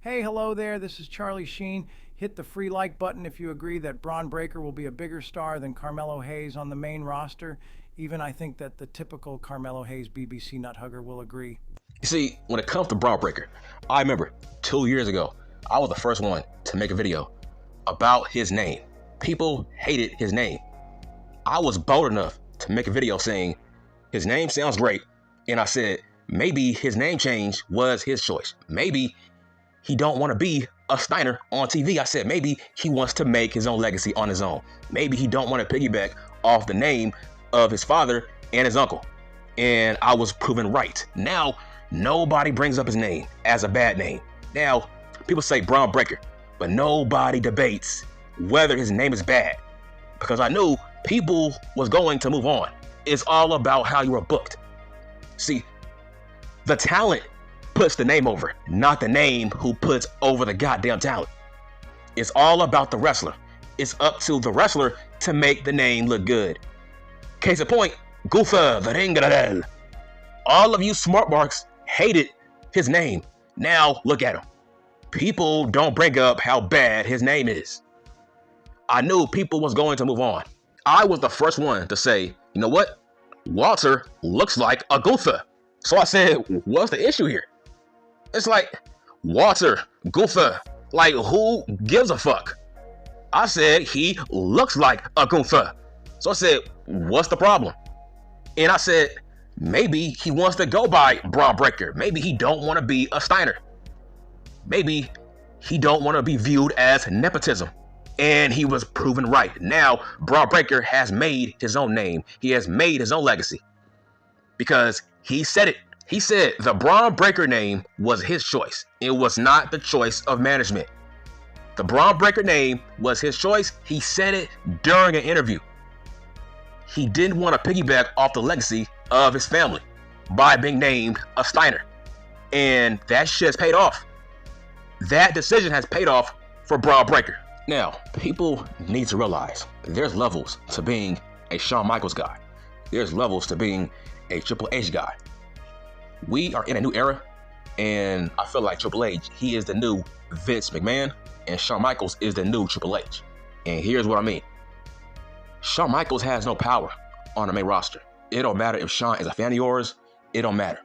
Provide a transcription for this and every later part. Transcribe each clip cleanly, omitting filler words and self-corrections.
Hey, hello there. This is Charlie Sheen. Hit the free like button if you agree that Bron Breakker will be a bigger star than Carmelo Hayes on the main roster. Even I think that the typical Carmelo Hayes BBC nut hugger will agree. You see, when it comes to Bron Breakker, I remember 2 years ago, I was the first one to make a video about his name. People hated his name. I was bold enough to make a video saying his name sounds great, and I said maybe his name change was his choice. Maybe he don't want to be a Steiner on TV. I said maybe he wants to make his own legacy on his own. Maybe he don't want to piggyback off the name of his father and his uncle. And I was proven right. Now, nobody brings up his name as a bad name. Now, people say Bron Breakker, but nobody debates whether his name is bad, because I knew people was going to move on. It's all about how you were booked. See, the talent puts the name over, not the name who puts over the goddamn talent. It's all about the wrestler. It's up to the wrestler to make the name look good. Case in point, Gunther the Ring General. All of you smart marks hated his name. Now look at him. People don't bring up how bad his name is. I knew people was going to move on. I was the first one to say, you know what? Walter looks like a Gunther. So I said, what's the issue here? It's like, Walter, Gunther, like who gives a fuck? I said he looks like a Gunther. So I said, what's the problem? And I said, maybe he wants to go by Bron Breakker. Maybe he don't want to be a Steiner. Maybe he don't want to be viewed as nepotism. And he was proven right. Now, Bron Breakker has made his own name. He has made his own legacy. Because he said it. He said the Bron Breakker name was his choice. It was not the choice of management. The Bron Breakker name was his choice. He said it during an interview. He didn't want to piggyback off the legacy of his family by being named a Steiner. And that shit has paid off. That decision has paid off for Bron Breakker. Now, people need to realize there's levels to being a Shawn Michaels guy. There's levels to being a Triple H guy. We are in a new era, and I feel like Triple H, he is the new Vince McMahon, and Shawn Michaels is the new Triple H. And here's what I mean. Shawn Michaels has no power on the main roster. It don't matter if Shawn is a fan of yours. It don't matter.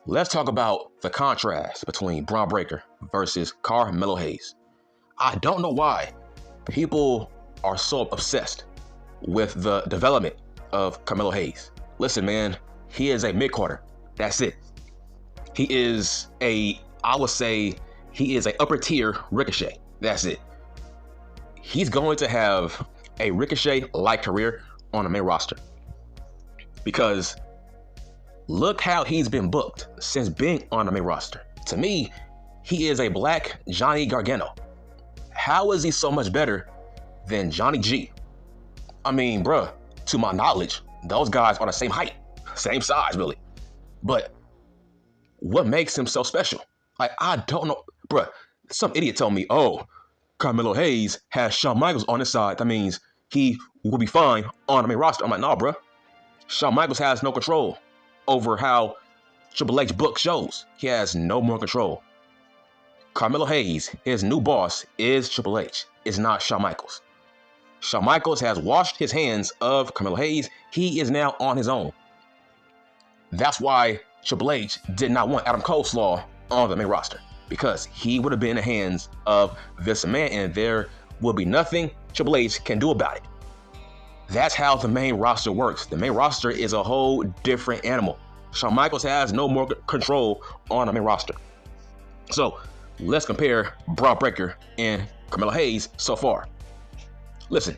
Let's talk about the contrast between Bron Breakker versus Carmelo Hayes. I don't know why people are so obsessed with the development of Carmelo Hayes. Listen, man, he is a mid-carder. That's it. He is I would say he is a upper tier Ricochet. That's it. He's going to have a Ricochet-like career on the main roster. Because look how he's been booked since being on the main roster. To me, he is a black Johnny Gargano. How is he so much better than Johnny G? I mean, bruh, to my knowledge, those guys are the same height, same size, really. But what makes him so special? Like, I don't know. Bruh, some idiot told me, oh, Carmelo Hayes has Shawn Michaels on his side. That means he will be fine on the main roster. I'm like, nah, bruh. Shawn Michaels has no control over how Triple H book shows. He has no more control. Carmelo Hayes, his new boss, is Triple H. It's not Shawn Michaels. Shawn Michaels has washed his hands of Carmelo Hayes. He is now on his own. That's why Triple H did not want Adam Coleslaw on the main roster, because he would have been in the hands of Vince McMahon, and there will be nothing Triple H can do about it. That's how the main roster works. The main roster is a whole different animal. Shawn Michaels has no more control on the main roster. So let's compare Bron Breakker and Carmelo Hayes so far. Listen,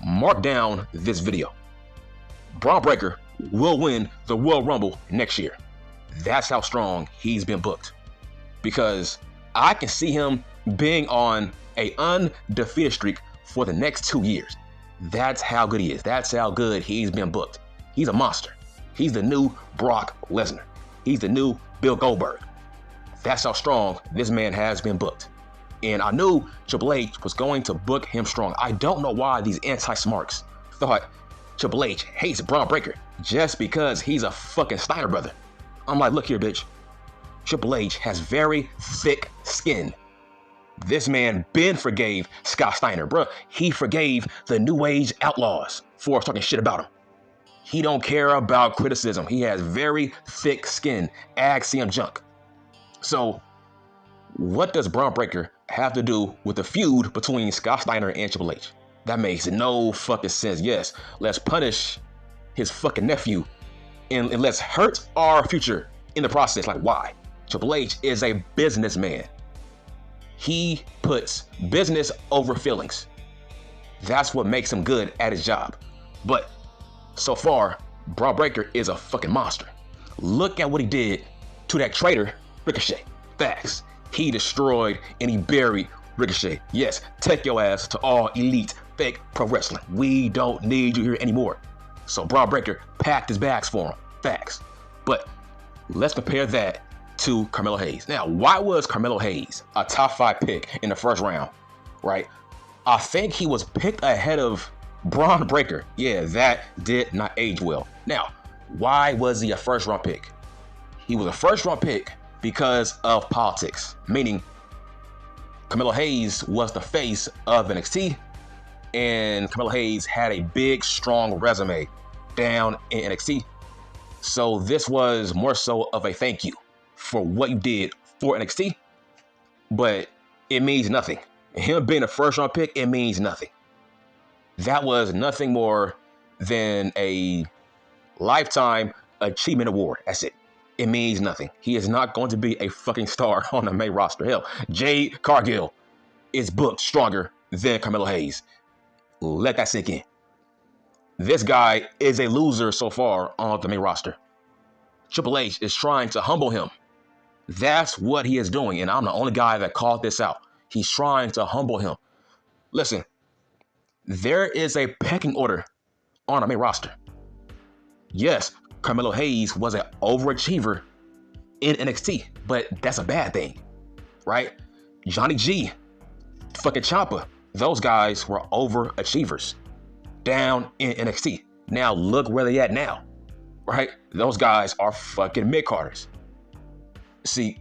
mark down this video. Bron Breakker will win the Royal Rumble next year. That's how strong he's been booked. Because I can see him being on an undefeated streak for the next 2 years. That's how good he is. That's how good he's been booked. He's a monster. He's the new Brock Lesnar. He's the new Bill Goldberg. That's how strong this man has been booked. And I knew Triple H was going to book him strong. I don't know why these anti-smarks thought Triple H hates Bron Breakker just because he's a fucking Steiner brother. I'm like, look here, bitch. Triple H has very thick skin. This man Ben forgave Scott Steiner, bruh. He forgave the New Age Outlaws for talking shit about him. He don't care about criticism. He has very thick skin. Ask CM Junk. So, what does Bron Breakker have to do with the feud between Scott Steiner and Triple H? That makes no fucking sense. Yes, let's punish his fucking nephew and let's hurt our future in the process. Like, why? Triple H is a businessman. He puts business over feelings. That's what makes him good at his job. But so far, Bron Breakker is a fucking monster. Look at what he did to that traitor, Ricochet. Facts. He destroyed and he buried Ricochet. Yes, take your ass to All Elite fake pro wrestling. We don't need you here anymore. So Bron Breakker packed his bags for him. Facts. But let's compare that to Carmelo Hayes. Now, why was Carmelo Hayes a top 5 pick in the first round, right? I think he was picked ahead of Bron Breakker. Yeah, that did not age well. Now, why was he a first round pick? He was a first round pick because of politics, meaning Carmelo Hayes was the face of NXT, and Carmelo Hayes had a big, strong resume down in NXT. So this was more so of a thank you for what you did for NXT, but it means nothing. Him being a first round pick, it means nothing. That was nothing more than a lifetime achievement award. That's it. It means nothing. He is not going to be a fucking star on the main roster. Hell, Jade Cargill is booked stronger than Carmelo Hayes. Let that sink in. This guy is a loser so far on the main roster. Triple H is trying to humble him. That's what he is doing, and I'm the only guy that called this out. He's trying to humble him. Listen, there is a pecking order on the main roster. Yes, Carmelo Hayes was an overachiever in NXT, but that's a bad thing, right? Johnny G, fucking Ciampa, those guys were overachievers down in NXT. Now look where they at now, right? Those guys are fucking mid-carders. See,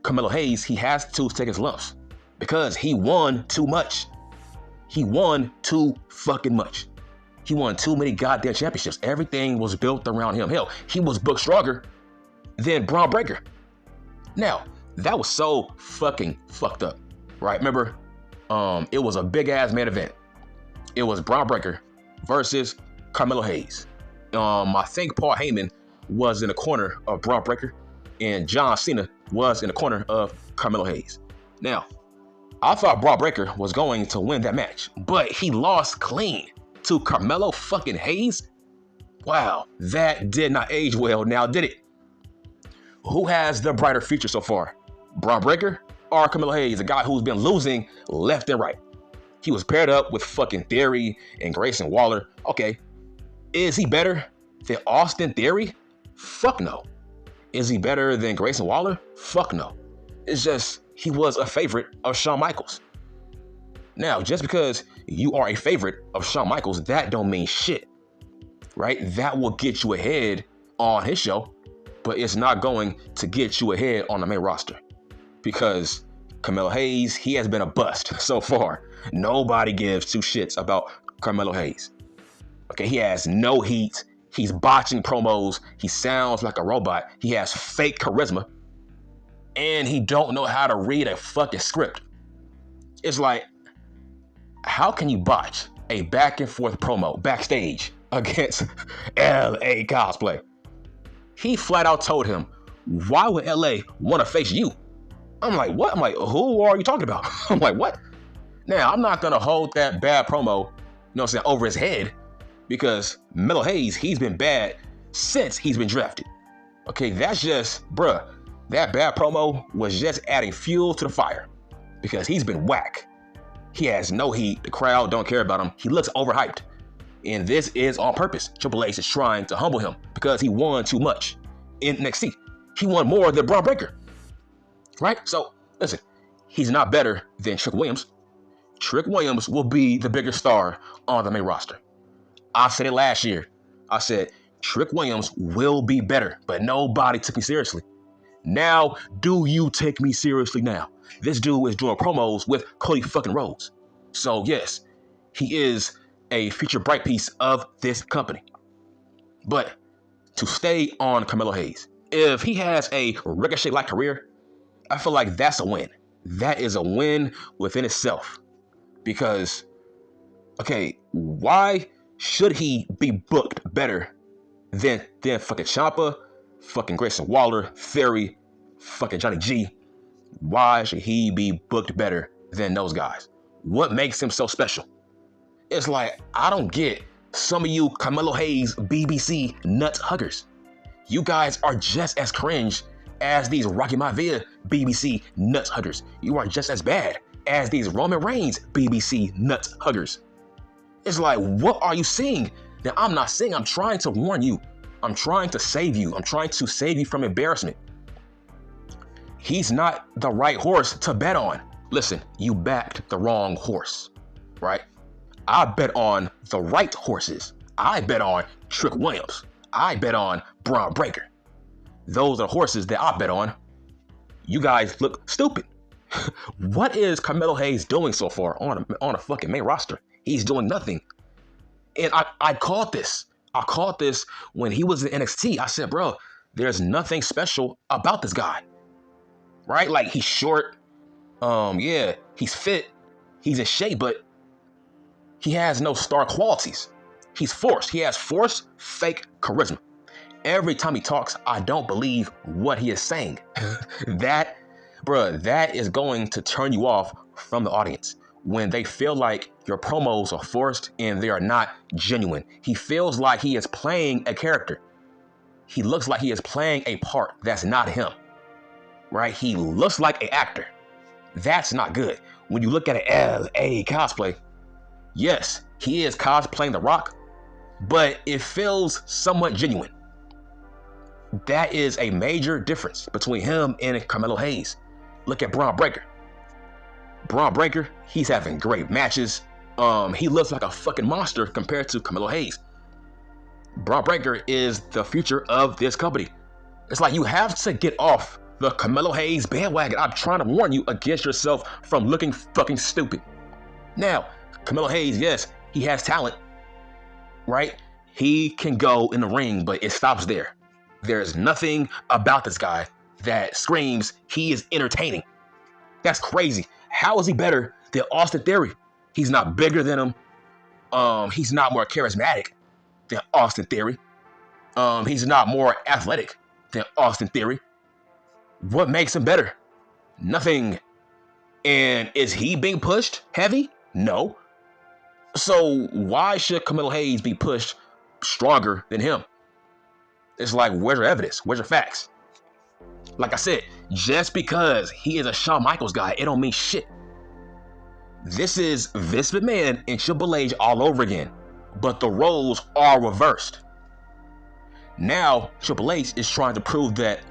Carmelo Hayes, he has to take his lumps because he won too much. He won too fucking much. He won too many goddamn championships. Everything was built around him. Hell, he was booked stronger than Bron Breakker. Now, that was so fucking fucked up, right? Remember, it was a big ass main event. It was Bron Breakker versus Carmelo Hayes. I think Paul Heyman was in the corner of Bron Breakker, and John Cena was in the corner of Carmelo Hayes. Now, I thought Bron Breakker was going to win that match, but he lost clean to Carmelo fucking Hayes. Wow, that did not age well now, did it? Who has the brighter future so far? Bron Breakker or Carmelo Hayes, a guy who's been losing left and right? He was paired up with fucking Theory and Grayson Waller. Okay, is he better than Austin Theory? Fuck no. Is he better than Grayson Waller? Fuck no. It's just he was a favorite of Shawn Michaels. Now, just because you are a favorite of Shawn Michaels, that don't mean shit, right? That will get you ahead on his show, but it's not going to get you ahead on the main roster because Carmelo Hayes, he has been a bust so far. Nobody gives two shits about Carmelo Hayes. Okay, he has no heat. He's botching promos. He sounds like a robot. He has fake charisma. And he don't know how to read a fucking script. It's like, how can you botch a back and forth promo backstage against LA Cosplay? He flat out told him, why would LA want to face you? I'm like, what? I'm like, who are you talking about? I'm like, what? Now, I'm not going to hold that bad promo, over his head because Melo Hayes, he's been bad since he's been drafted. Okay, that's just, bruh, that bad promo was just adding fuel to the fire because he's been whack. He has no heat. The crowd don't care about him. He looks overhyped. And this is on purpose. Triple H is trying to humble him because he won too much in NXT. He won more than Bron Breakker. Right? So, listen, he's not better than Trick Williams. Trick Williams will be the bigger star on the main roster. I said it last year. I said, Trick Williams will be better, but nobody took me seriously. Now, do you take me seriously now? This dude is doing promos with Cody fucking Rhodes. So yes, he is a future bright piece of this company. But to stay on Carmelo Hayes, if he has a Ricochet-like career, I feel like that's a win. That is a win within itself. Because, okay, why should he be booked better than fucking Ciampa, fucking Grayson Waller, Theory, fucking Johnny G? Why should he be booked better than those guys? What makes him so special? It's like, I don't get some of you Carmelo Hayes BBC nut huggers. You guys are just as cringe as these Rocky Maivia BBC nut huggers. You are just as bad as these Roman Reigns BBC nut huggers. It's like, what are you seeing? Now, I'm not saying, I'm trying to warn you. I'm trying to save you. I'm trying to save you from embarrassment. He's not the right horse to bet on. Listen, you backed the wrong horse, right? I bet on the right horses. I bet on Trick Williams. I bet on Bron Breakker. Those are horses that I bet on. You guys look stupid. What is Carmelo Hayes doing so far on a fucking main roster? He's doing nothing. And I called this. I called this when he was in NXT. I said, bro, there's nothing special about this guy. Right? Like, he's short. Yeah, he's fit. He's in shape, but he has no star qualities. He's forced. He has forced fake charisma. Every time he talks, I don't believe what he is saying. That is going to turn you off from the audience when they feel like your promos are forced and they are not genuine. He feels like he is playing a character. He looks like he is playing a part that's not him, right? He looks like an actor. That's not good. When you look at an LA cosplay, yes, he is cosplaying The Rock, but it feels somewhat genuine. That is a major difference between him and Carmelo Hayes. Look at Bron Breakker. Bron Breakker, he's having great matches. He looks like a fucking monster compared to Carmelo Hayes. Bron Breakker is the future of this company. It's like, you have to get off the Carmelo Hayes bandwagon. I'm trying to warn you against yourself from looking fucking stupid. Now, Carmelo Hayes, yes, he has talent, right? He can go in the ring, but it stops there. There's nothing about this guy that screams he is entertaining. That's crazy. How is he better than Austin Theory? He's not bigger than him. He's not more charismatic than Austin Theory. He's not more athletic than Austin Theory. What makes him better? Nothing. And is he being pushed heavy? No. So why should Carmelo Hayes be pushed stronger than him? It's like, where's your evidence? Where's your facts? Like I said, just because he is a Shawn Michaels guy, it don't mean shit. This is Vince McMahon and Triple H all over again, but the roles are reversed. Now, Triple H is trying to prove that,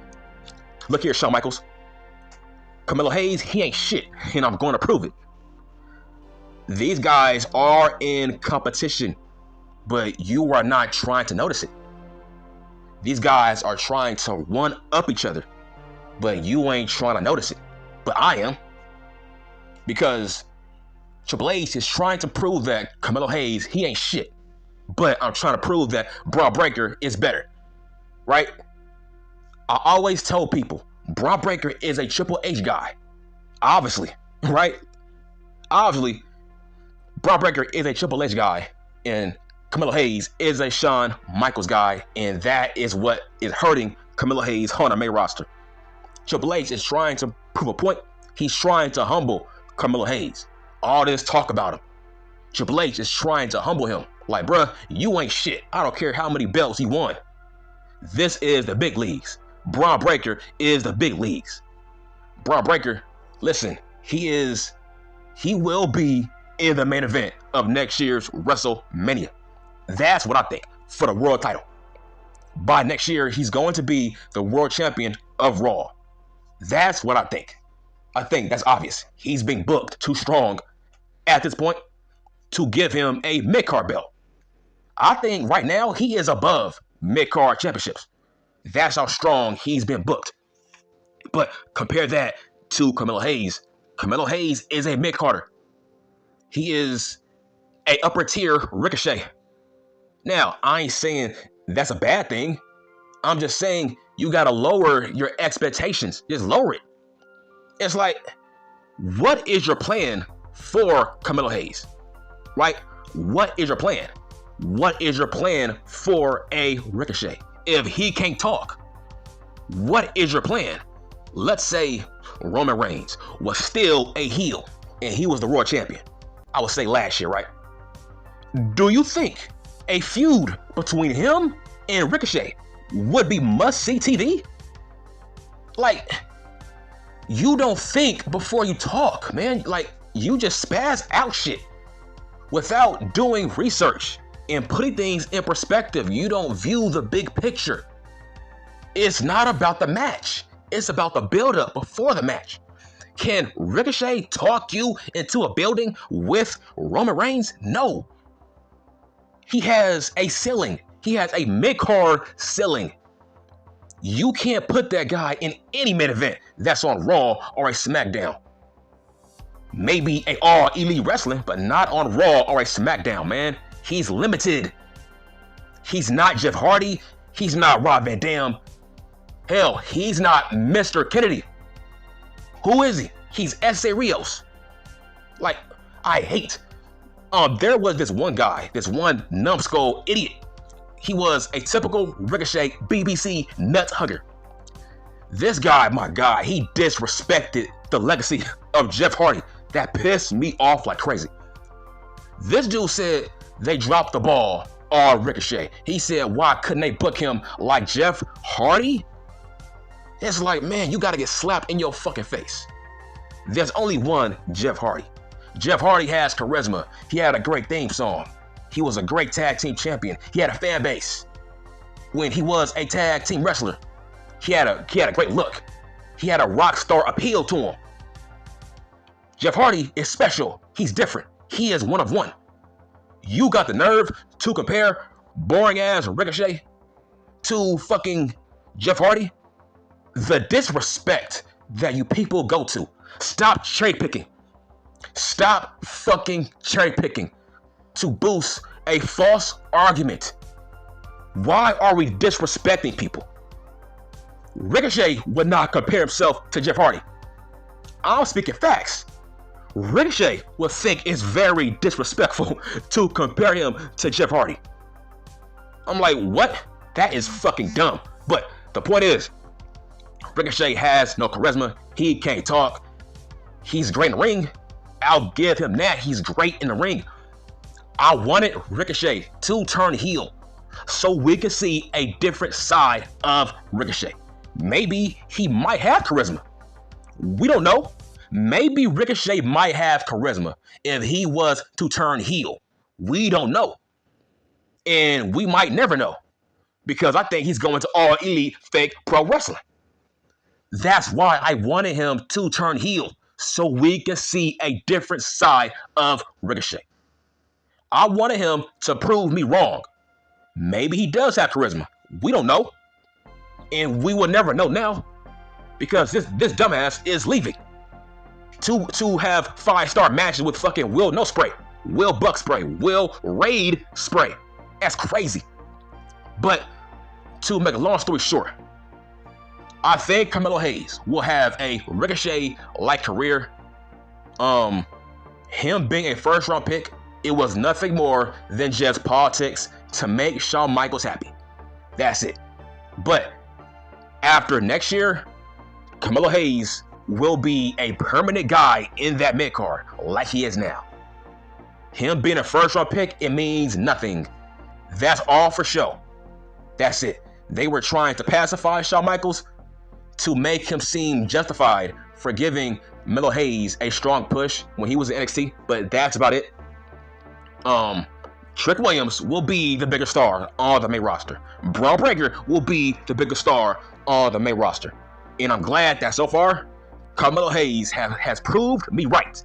look here, Shawn Michaels, Carmelo Hayes, he ain't shit, and I'm going to prove it. These guys are in competition, but you are not trying to notice it. These guys are trying to one-up each other, but you ain't trying to notice it. But I am. Because Triple H is trying to prove that Carmelo Hayes, he ain't shit. But I'm trying to prove that Bron Breakker is better. Right? I always tell people, Bron Breakker is a Triple H guy. Obviously. Right? Obviously, Bron Breakker is a Triple H guy. And Carmelo Hayes is a Shawn Michaels guy, and that is what is hurting Carmelo Hayes on the main roster. Triple H is trying to prove a point. He's trying to humble Carmelo Hayes. All this talk about him. Triple H is trying to humble him. Like, bruh, you ain't shit. I don't care how many belts he won. This is the big leagues. Bron Breakker is the big leagues. Bron Breakker, listen, he will be in the main event of next year's WrestleMania. That's what I think for the world title. By next year, he's going to be the world champion of Raw. That's what I think. I think that's obvious. He's being booked too strong at this point to give him a mid-card belt. I think right now he is above mid-card championships. That's how strong he's been booked. But compare that to Carmelo Hayes. Carmelo Hayes is a mid-carder. He is a upper tier Ricochet. Now, I ain't saying that's a bad thing. I'm just saying you gotta lower your expectations. Just lower it. It's like, what is your plan for Carmelo Hayes? Right? What is your plan? What is your plan for a Ricochet? If he can't talk, what is your plan? Let's say Roman Reigns was still a heel and he was the Raw champion. I would say last year, right? Do you think a feud between him and Ricochet would be must-see TV? Like, you don't think before you talk, man. Like, you just spaz out shit without doing research and putting things in perspective. You don't view the big picture. It's not about the match. It's about the build-up before the match. Can Ricochet talk you into a building with Roman Reigns? No. He has a ceiling. He has a mid-card ceiling. You can't put that guy in any main event that's on Raw or a SmackDown. Maybe a All Elite Wrestling, but not on Raw or a SmackDown, man. He's limited. He's not Jeff Hardy. He's not Rob Van Dam. Hell, he's not Mr. Kennedy. Who is he? He's S.A. Rios. Like, I hate. There was this one guy, this one numbskull idiot. He was a typical Ricochet BBC nut hugger. This guy, my God, he disrespected the legacy of Jeff Hardy. That pissed me off like crazy. This dude said they dropped the ball on Ricochet. He said, why couldn't they book him like Jeff Hardy? It's like, man, you gotta get slapped in your fucking face. There's only one Jeff Hardy. Jeff Hardy has charisma. He had a great theme song. He was a great tag team champion. He had a fan base. When he was a tag team wrestler, he had a great look. He had a rock star appeal to him. Jeff Hardy is special. He's different. He is one of one. You got the nerve to compare boring ass Ricochet to fucking Jeff Hardy? The disrespect that you people go to. Stop cherry picking. Stop fucking cherry picking to boost a false argument. Why are we disrespecting people? Ricochet would not compare himself to Jeff Hardy. I'm speaking facts. Ricochet would think it's very disrespectful to compare him to Jeff Hardy. I'm like, what? That is fucking dumb. But the point is, Ricochet has no charisma. He can't talk. He's great in the ring. I'll give him that. He's great in the ring. I wanted Ricochet to turn heel so we could see a different side of Ricochet. Maybe he might have charisma. We don't know. Maybe Ricochet might have charisma if he was to turn heel. We don't know. And we might never know, because I think he's going to All Elite fake pro wrestling. That's why I wanted him to turn heel, so we can see a different side of Ricochet. I wanted him to prove me wrong. Maybe he does have charisma. We don't know. And we will never know now, because this dumbass is leaving to have 5-star matches with fucking Will No Spray, Will Buck Spray, Will Raid Spray. That's crazy. But to make a long story short, I think Carmelo Hayes will have a Ricochet-like career. Him being a first-round pick, it was nothing more than just politics to make Shawn Michaels happy. That's it. But after next year, Carmelo Hayes will be a permanent guy in that mid-card like he is now. Him being a first-round pick, it means nothing. That's all for show. That's it. They were trying to pacify Shawn Michaels to make him seem justified for giving Carmelo Hayes a strong push when he was in NXT, but that's about it. Trick Williams will be the bigger star on the main roster. Bron Breakker will be the bigger star on the main roster. And I'm glad that so far, Carmelo Hayes has proved me right.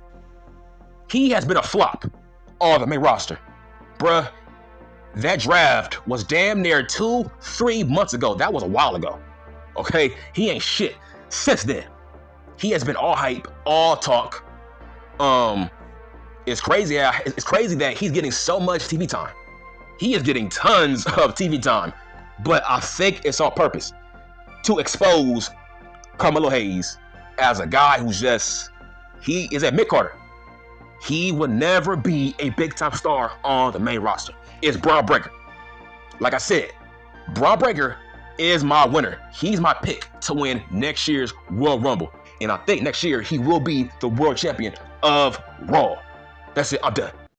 He has been a flop on the main roster. Bruh, that draft was damn near 2-3 months ago. That was a while ago. Okay? He ain't shit since then. He has been all hype, all talk. It's crazy. It's crazy that he's getting so much TV time. He is getting tons of TV time, but I think it's on purpose to expose Carmelo Hayes as a guy who's he is at mid-Carter. He would never be a big-time star on the main roster. It's Bron Breakker. Like I said, Bron Breakker is my winner. He's my pick to win next year's Royal Rumble. And I think next year he will be the world champion of Raw. That's it. I'm done.